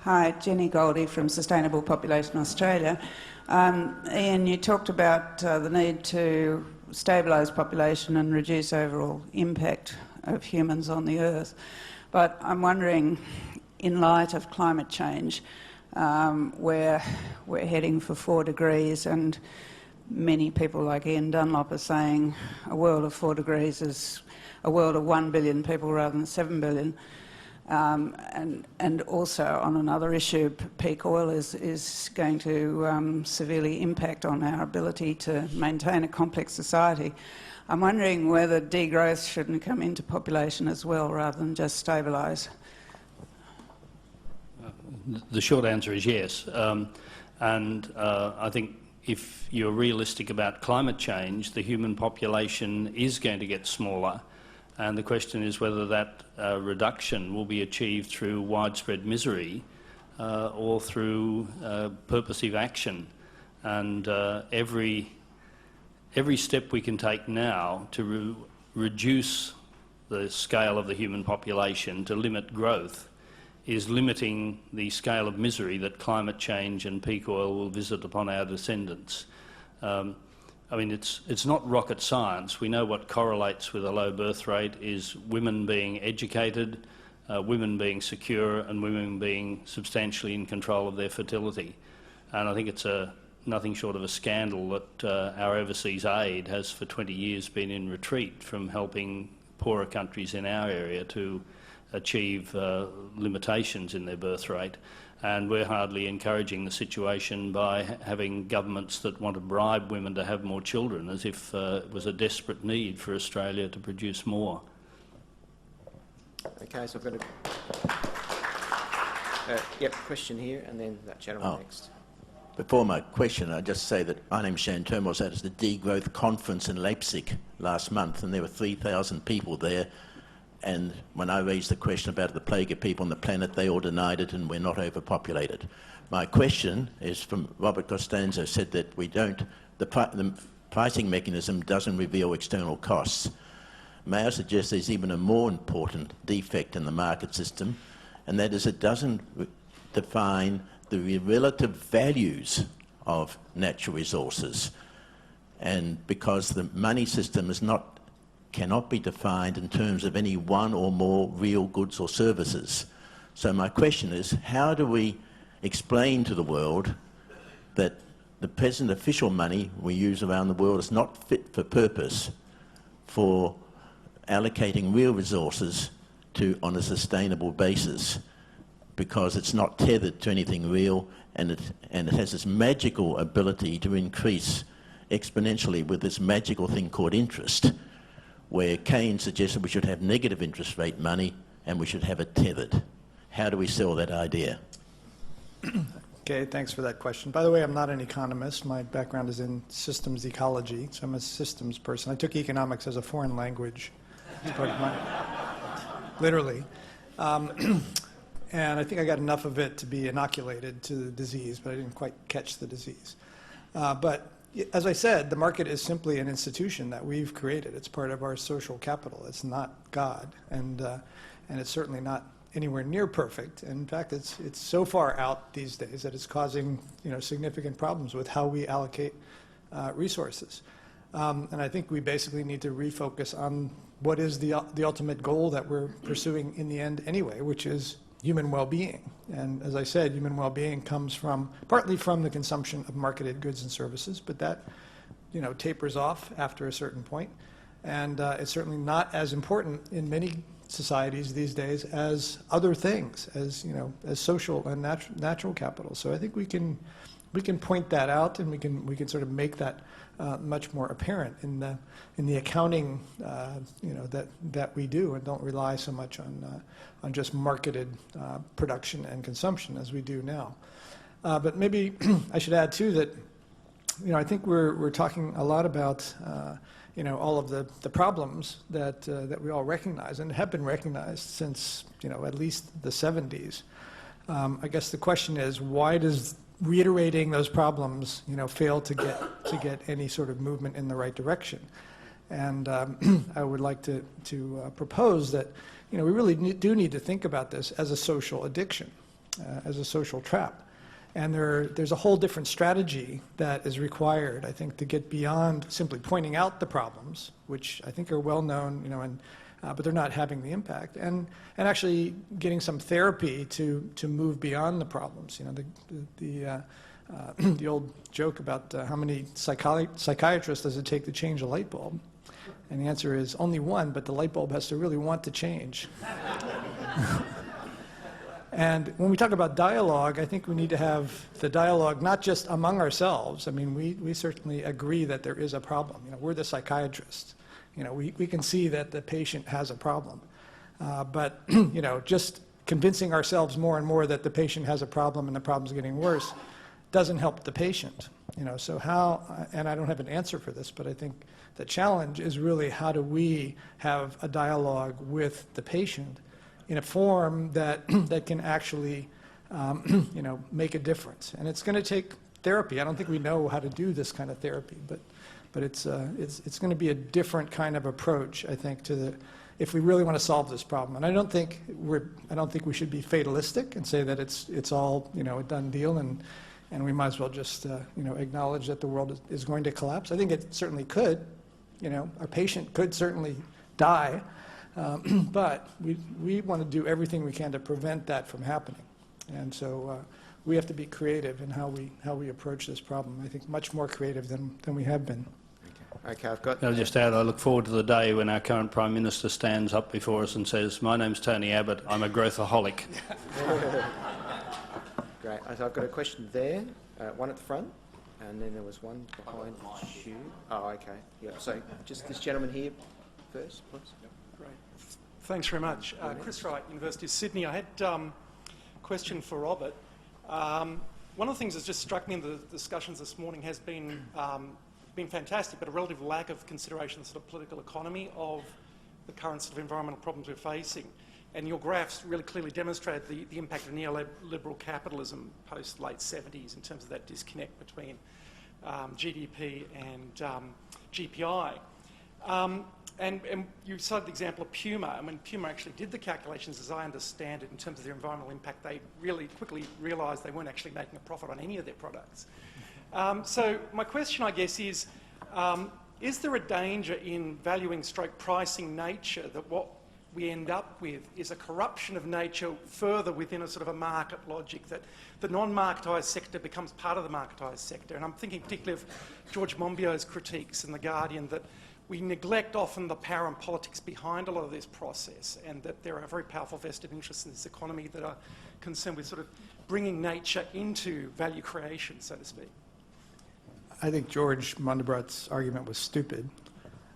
Hi, Jenny Goldie from Sustainable Population Australia. Ian, you talked about the need to stabilise population and reduce overall impact of humans on the Earth. But I'm wondering, in light of climate change, where we're heading for 4 degrees, and many people like Ian Dunlop are saying a world of 4 degrees is a world of 1 billion people rather than 7 billion. And also on another issue, peak oil is going to severely impact on our ability to maintain a complex society. I'm wondering whether degrowth shouldn't come into population as well rather than just stabilise. The short answer is yes. I think if you're realistic about climate change, the human population is going to get smaller. And the question is whether that reduction will be achieved through widespread misery or through purposive action. And every step we can take now to reduce the scale of the human population, to limit growth, is limiting the scale of misery that climate change and peak oil will visit upon our descendants. I mean, it's not rocket science. We know what correlates with a low birth rate is women being educated, women being secure, and women being substantially in control of their fertility. And I think it's nothing short of a scandal that our overseas aid has for 20 years been in retreat from helping poorer countries in our area to achieve limitations in their birth rate. And we're hardly encouraging the situation by having governments that want to bribe women to have more children, as if it was a desperate need for Australia to produce more. Okay, so I've got a question here, and then that gentleman next. Before my question, I just say that my name's Shane Turnbull. I was at the Degrowth Conference in Leipzig last month, and there were 3,000 people there. And when I raised the question about the plague of people on the planet, they all denied it, and we're not overpopulated. My question is from Robert Costanza, said that the pricing mechanism doesn't reveal external costs. May I suggest there's even a more important defect in the market system, and that is it doesn't define the relative values of natural resources. And because the money system cannot be defined in terms of any one or more real goods or services. So my question is, how do we explain to the world that the present official money we use around the world is not fit for purpose for allocating real resources on a sustainable basis, because it's not tethered to anything real, and it has this magical ability to increase exponentially with this magical thing called interest, where Keynes suggested we should have negative interest rate money and we should have it tethered. How do we sell that idea? Okay, thanks for that question. By the way, I'm not an economist. My background is in systems ecology, so I'm a systems person. I took economics as a foreign language. It's part of my, literally. And I think I got enough of it to be inoculated to the disease, but I didn't quite catch the disease. But as I said, the market is simply an institution that we've created. It's part of our social capital. It's not God, and it's certainly not anywhere near perfect. In fact, it's so far out these days that it's causing significant problems with how we allocate resources. And I think we basically need to refocus on what is the ultimate goal that we're pursuing in the end anyway, which is human well-being. And as I said, human well-being comes partly from the consumption of marketed goods and services, but that tapers off after a certain point. And it's certainly not as important in many societies these days as other things, as social and natural capital. So I think we can point that out, and we can sort of make that much more apparent in the accounting that we do, and don't rely so much on just marketed production and consumption as we do now. But maybe I should add too that I think we're talking a lot about all of the problems that we all recognize and have been recognized since at least the 70s. I guess the question is, why does reiterating those problems fail to get any sort of movement in the right direction? And I would like to propose that we really do need to think about this as a social addiction. as a social trap. And there's a whole different strategy that is required, I think, to get beyond simply pointing out the problems, which I think are well known, but they're not having the impact, and actually getting some therapy to move beyond the problems. The old joke about how many psychiatrists does it take to change a light bulb, and the answer is only one, but the light bulb has to really want to change. And when we talk about dialogue, I think we need to have the dialogue not just among ourselves. I mean, we certainly agree that there is a problem. We're the psychiatrists. We can see that the patient has a problem. But, just convincing ourselves more and more that the patient has a problem and the problem's getting worse doesn't help the patient. So how, and I don't have an answer for this, but I think the challenge is really how do we have a dialogue with the patient in a form that can actually, make a difference. And it's going to take therapy. I don't think we know how to do this kind of therapy, but it's going to be a different kind of approach, I think, if we really want to solve this problem. And I don't think we should be fatalistic and say that it's all a done deal and we might as well just acknowledge that the world is going to collapse. I think it certainly could. Our patient could certainly die. But we want to do everything we can to prevent that from happening. And so we have to be creative in how we approach this problem. I think much more creative than we have been. Okay, I've got... I'll just add, I look forward to the day when our current Prime Minister stands up before us and says, "My name's Tony Abbott, I'm a growthaholic." Great. So I've got a question there, one at the front, and then there was one behind you. Oh, okay. Yeah. So just this gentleman here first, please. Great. Thanks very much. Chris Wright, University of Sydney. I had a question for Robert. One of the things that's just struck me in the discussions this morning has been fantastic, but a relative lack of consideration of the sort of political economy of the current sort of environmental problems we're facing. And your graphs really clearly demonstrate the impact of neoliberal capitalism post-late 70s in terms of that disconnect between GDP and GPI. And you cited the example of Puma. I mean, Puma actually did the calculations, as I understand it, in terms of their environmental impact. They really quickly realised they weren't actually making a profit on any of their products. So my question, I guess, is there a danger in valuing / pricing nature that what we end up with is a corruption of nature further within a sort of a market logic, that the non-marketised sector becomes part of the marketised sector? And I'm thinking particularly of George Monbiot's critiques in The Guardian that we neglect often the power and politics behind a lot of this process, and that there are very powerful vested interests in this economy that are concerned with sort of bringing nature into value creation, so to speak. I think George Monbiot's argument was stupid.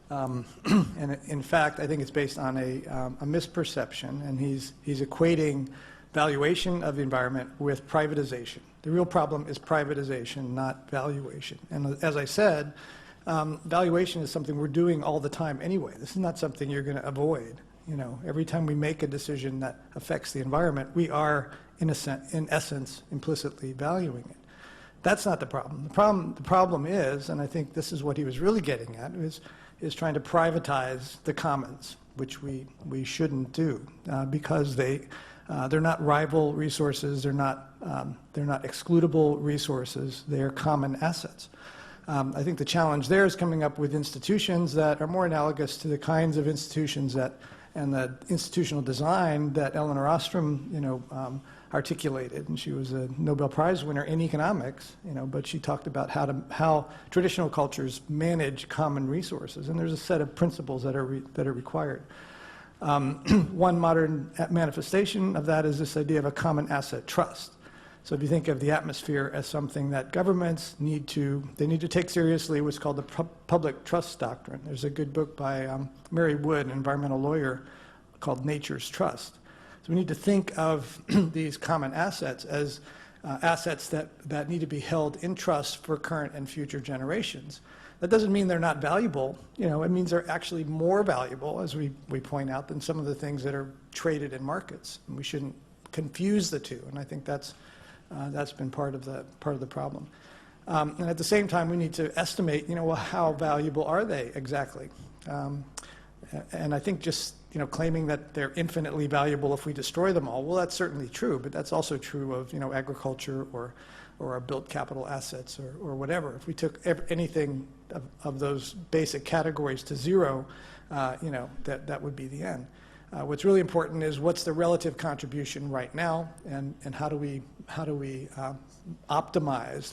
And in fact, I think it's based on a misperception, and he's equating valuation of the environment with privatization. The real problem is privatization, not valuation. And as I said, valuation is something we're doing all the time anyway. This is not something you're going to avoid. Every time we make a decision that affects the environment, we are, in essence, implicitly valuing it. That's not the problem. The problem is, and I think this is what he was really getting at, is trying to privatize the commons, which we shouldn't do because they're not rival resources, they're not excludable resources, they're common assets. I think the challenge there is coming up with institutions that are more analogous to the kinds of institutions and the institutional design that Elinor Ostrom, articulated. And she was a Nobel Prize winner in economics, but she talked about how traditional cultures manage common resources, and there's a set of principles that are required. One modern manifestation of that is this idea of a common asset trust. So if you think of the atmosphere as something that governments need to take seriously, what's called the public trust doctrine. There's a good book by Mary Wood, an environmental lawyer, called Nature's Trust. So we need to think of these common assets as assets that need to be held in trust for current and future generations. That doesn't mean they're not valuable. It means they're actually more valuable, as we point out, than some of the things that are traded in markets. And we shouldn't confuse the two. And I think that's been part of the problem. And at the same time, we need to estimate, how valuable are they exactly? And I think just claiming that they're infinitely valuable if we destroy them all, well, that's certainly true, but that's also true of agriculture or our built capital assets or whatever. If we took anything of those basic categories to zero, that would be the end. What's really important is what's the relative contribution right now, and how do we optimize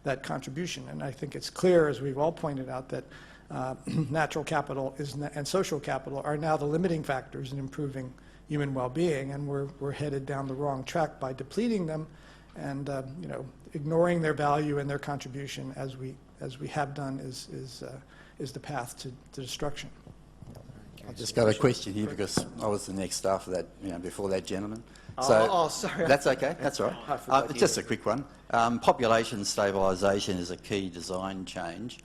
that contribution. And I think it's clear, as we've all pointed out, that natural capital and social capital are now the limiting factors in improving human well-being, and we're headed down the wrong track by depleting them and ignoring their value and their contribution as we have done is the path to destruction. I've just got a question here because I was the next after that, before that gentleman. Sorry. That's okay. That's all right. It's just a quick one. Population stabilisation is a key design change.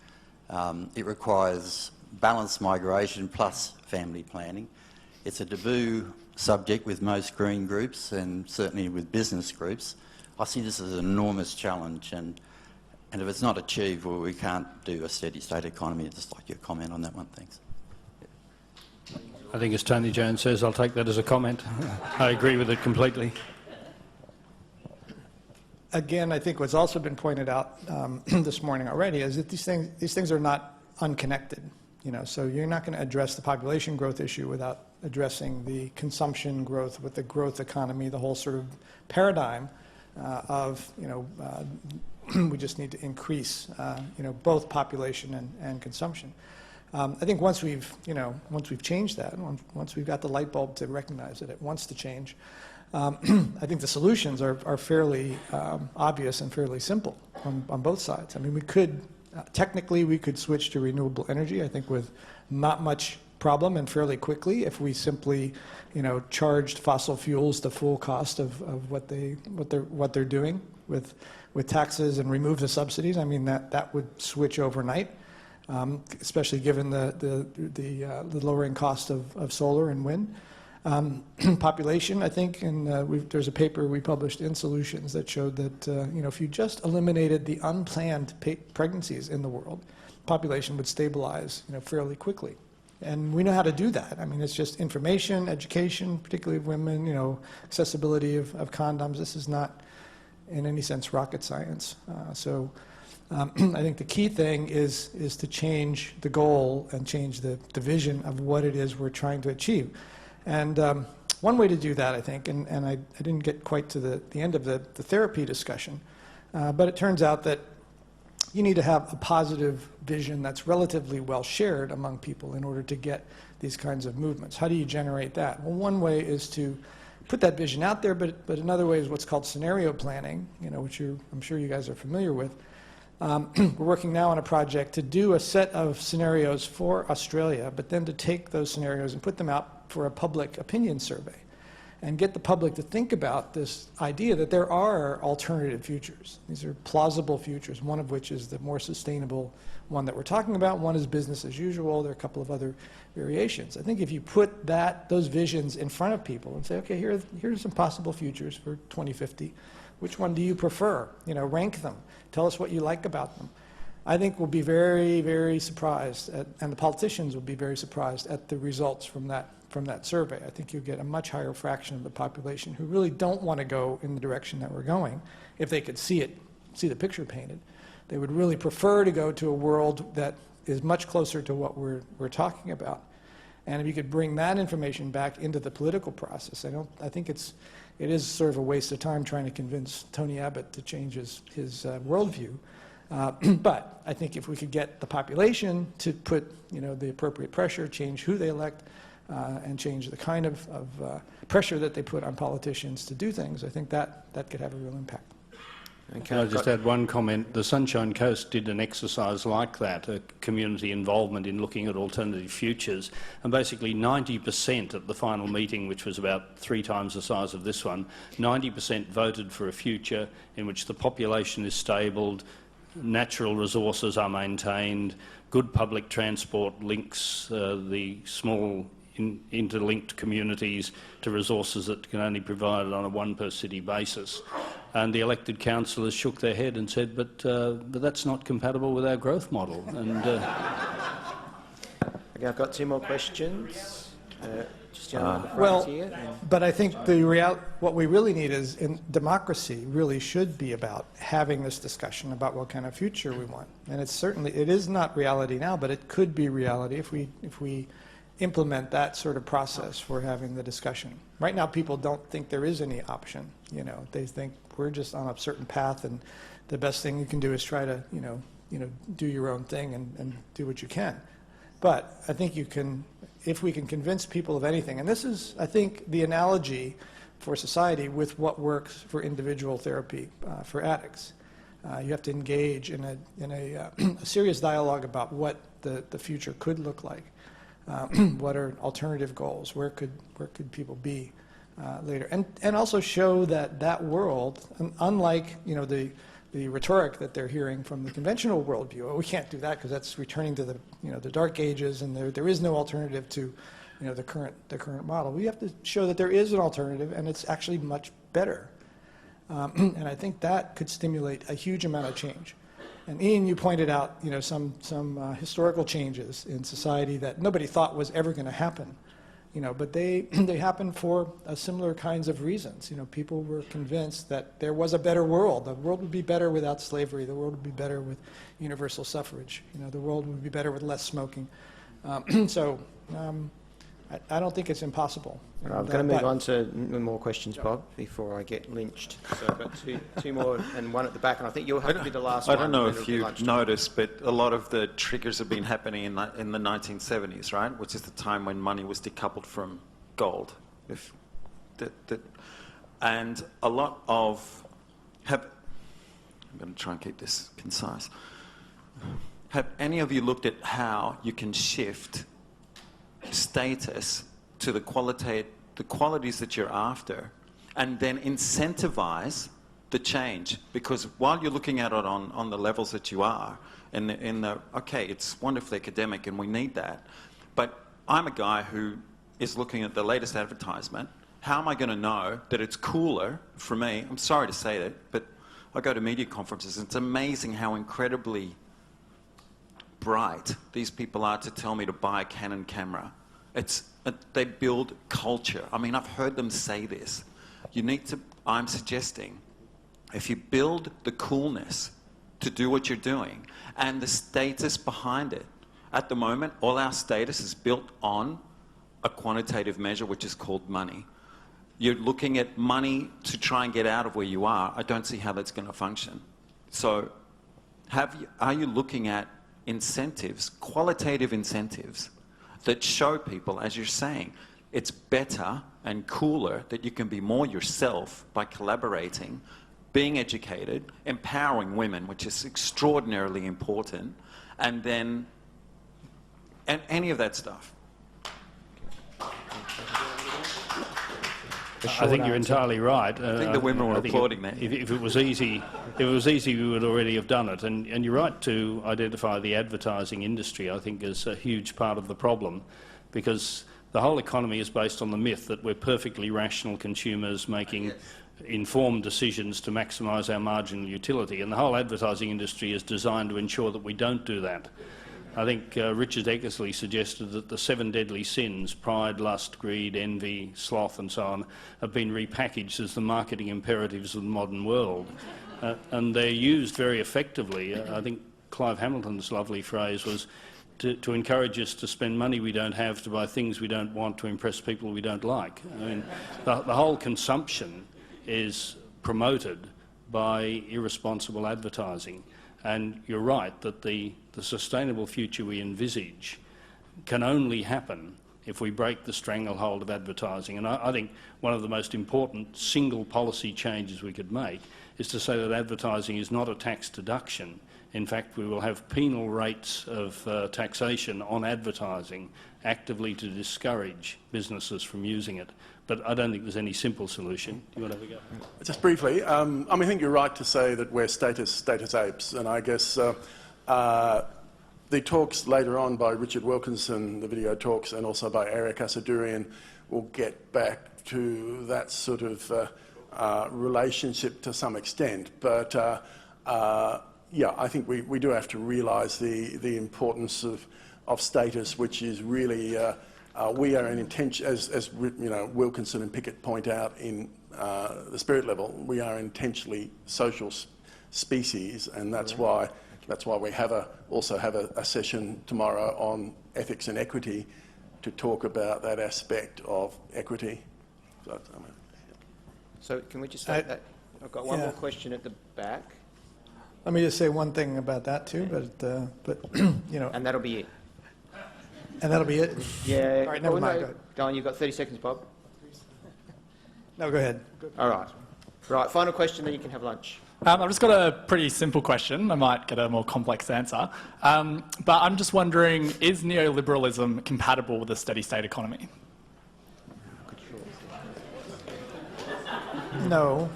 It requires balanced migration plus family planning. It's a taboo subject with most green groups and certainly with business groups. I see this as an enormous challenge, and if it's not achieved, well, we can't do a steady state economy. I'd just like your comment on that one. Thanks. I think as Tony Jones says, I'll take that as a comment. I agree with it completely. Again, I think what's also been pointed out this morning already is that these things are not unconnected. So you're not going to address the population growth issue without addressing the consumption growth with the growth economy, the whole sort of paradigm of we just need to increase both population and consumption. I think once we've changed that, once we've got the light bulb to recognize that it wants to change, I think the solutions are fairly obvious and fairly simple on both sides. I mean, we could technically we could switch to renewable energy, I think, with not much problem and fairly quickly if we simply, charged fossil fuels the full cost of what they're doing with taxes and remove the subsidies. I mean, that would switch overnight. Especially given the lowering cost of solar and wind. Population, I think, and there's a paper we published in Solutions that showed that if you just eliminated the unplanned pregnancies in the world, population would stabilize fairly quickly. And we know how to do that. I mean, it's just information, education, particularly of women, accessibility of condoms. This is not, in any sense, rocket science. I think the key thing is to change the goal and change the vision of what it is we're trying to achieve. And one way to do that, I think, and I didn't get quite to the end of the therapy discussion, but it turns out that you need to have a positive vision that's relatively well shared among people in order to get these kinds of movements. How do you generate that? Well, one way is to put that vision out there, but another way is what's called scenario planning, which I'm sure you guys are familiar with. We're working now on a project to do a set of scenarios for Australia, but then to take those scenarios and put them out for a public opinion survey and get the public to think about this idea that there are alternative futures. These are plausible futures, one of which is the more sustainable one that we're talking about. One is business as usual. There are a couple of other variations. I think if you put those visions in front of people and say, okay, here's some possible futures for 2050. Which one do you prefer? Rank them. Tell us what you like about them. I think we'll be very, very surprised, and the politicians will be very surprised at the results from that survey. I think you'll get a much higher fraction of the population who really don't want to go in the direction that we're going if they could see the picture painted. They would really prefer to go to a world that is much closer to what we're talking about. And if you could bring that information back into the political process, I think it is sort of a waste of time trying to convince Tony Abbott to change his worldview. But I think if we could get the population to put the appropriate pressure, change who they elect, and change the kind of pressure that they put on politicians to do things, I think that could have a real impact. Can I just add one comment? The Sunshine Coast did an exercise like that, a community involvement in looking at alternative futures, and basically 90% at the final meeting, which was about 3 times the size of this one, 90% voted for a future in which the population is stabled, natural resources are maintained, good public transport links the small interlinked communities to resources that can only be provided on a one-per-city basis. And the elected councillors shook their head and said, but that's not compatible with our growth model. And Okay, I've got two more questions. Just down at the front Well, here. And but I think what we really need is, in democracy really should be about having this discussion about what kind of future we want. And it is not reality now, but it could be reality if we implement that sort of process for having the discussion. Right now, people don't think there is any option. You know, they think we're just on a certain path, and the best thing you can do is try to, do your own thing and do what you can. But I think you can, if we can convince people of anything, and this is, I think, the analogy for society with what works for individual therapy for addicts. You have to engage in a serious dialogue about what the future could look like. What are alternative goals? Where could people be later? And also show that world, unlike the rhetoric that they're hearing from the conventional worldview. Well, we can't do that because that's returning to the Dark Ages, and there is no alternative to the current model. We have to show that there is an alternative, and it's actually much better. And I think that could stimulate a huge amount of change. And Ian, you pointed out some historical changes in society that nobody thought was ever going to happen. But they happened for similar kinds of reasons. People were convinced that there was a better world. The world would be better without slavery. The world would be better with universal suffrage. The world would be better with less smoking. I don't think it's impossible. I'm going to move on to more questions, Bob, before I get lynched. So I've got two more and one at the back, and I think you'll have to be the last one. I don't know if you've noticed, but a lot of the triggers have been happening in the 1970s, right? Which is the time when money was decoupled from gold. And a lot of... I'm going to try and keep this concise. Have any of you looked at how you can shift status to the qualities that you're after, and then incentivize the change? Because while you're looking at it on the levels that you are, okay, it's wonderfully academic and we need that, but I'm a guy who is looking at the latest advertisement. How am I going to know that it's cooler for me? I'm sorry to say that, but I go to media conferences, and it's amazing how incredibly bright these people are to tell me to buy a Canon camera. They build culture. I mean, I've heard them say this. I'm suggesting, if you build the coolness to do what you're doing and the status behind it, at the moment, all our status is built on a quantitative measure, which is called money. You're looking at money to try and get out of where you are. I don't see how that's going to function. So are you looking at incentives, qualitative incentives, that show people, as you're saying, it's better and cooler, that you can be more yourself by collaborating, being educated, empowering women, which is extraordinarily important, and any of that stuff? I think you're entirely right. I think the women were applauding that. If it was easy, we would already have done it. And you're right to identify the advertising industry, I think, as a huge part of the problem, because the whole economy is based on the myth that we're perfectly rational consumers making informed decisions to maximise our marginal utility. And the whole advertising industry is designed to ensure that we don't do that. I think Richard Eckersley suggested that the 7 deadly sins, pride, lust, greed, envy, sloth and so on, have been repackaged as the marketing imperatives of the modern world. And they're used very effectively. I think Clive Hamilton's lovely phrase was to encourage us to spend money we don't have to buy things we don't want to impress people we don't like. I mean, the whole consumption is promoted by irresponsible advertising. And you're right that the sustainable future we envisage can only happen if we break the stranglehold of advertising. And I think one of the most important single policy changes we could make is to say that advertising is not a tax deduction. In fact, we will have penal rates of taxation on advertising actively to discourage businesses from using it. But I don't think there's any simple solution. Do you want to have a go? Just briefly, I think you're right to say that we're status apes, and I guess the talks later on by Richard Wilkinson, the video talks, and also by Eric Asadurian will get back to that sort of relationship to some extent. But yeah, I think we do have to realise the importance of status, which is really we are an intention, as you know, Wilkinson and Pickett point out in the spirit level, we are intentionally social species, and that's why we also have a session tomorrow on ethics and equity to talk about that aspect of equity. So can we just say that? I've got one more question at the back. Let me just say one thing about that too, but you know. And that'll be it. And that'll be it? Yeah. All right, never mind. Go on, you've got 30 seconds, Bob. No, go ahead. All right. Right, final question, then you can have lunch. I've just got a pretty simple question. I might get a more complex answer. But I'm just wondering, is neoliberalism compatible with a steady state economy? No.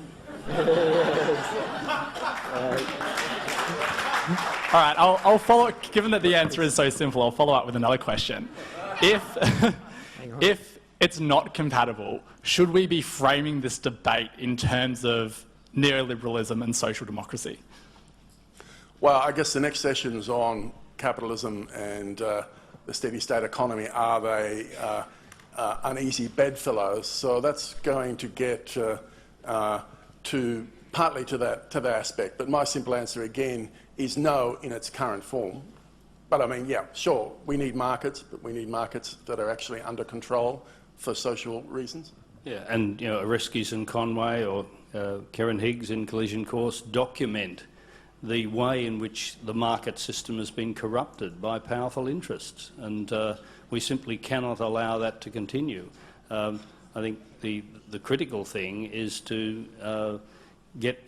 All right, I'll follow. Given that the answer is so simple, I'll follow up with another question. If it's not compatible, should we be framing this debate in terms of neoliberalism and social democracy? Well, I guess the next session's on capitalism and the steady state economy. Are they uneasy bedfellows? So that's going to get partly to that aspect. But my simple answer again is no in its current form. But I mean, yeah, sure, we need markets, but we need markets that are actually under control for social reasons. Yeah, and you know, Oreskes and Conway or Karen Higgs in Collision Course document the way in which the market system has been corrupted by powerful interests, and we simply cannot allow that to continue. I think the critical thing is to get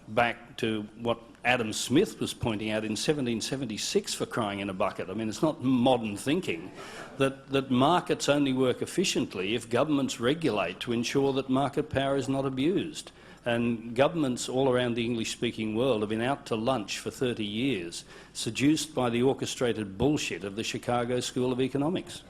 back to what Adam Smith was pointing out in 1776, for crying in a bucket. I mean, it's not modern thinking that markets only work efficiently if governments regulate to ensure that market power is not abused. And governments all around the English-speaking world have been out to lunch for 30 years, seduced by the orchestrated bullshit of the Chicago School of Economics.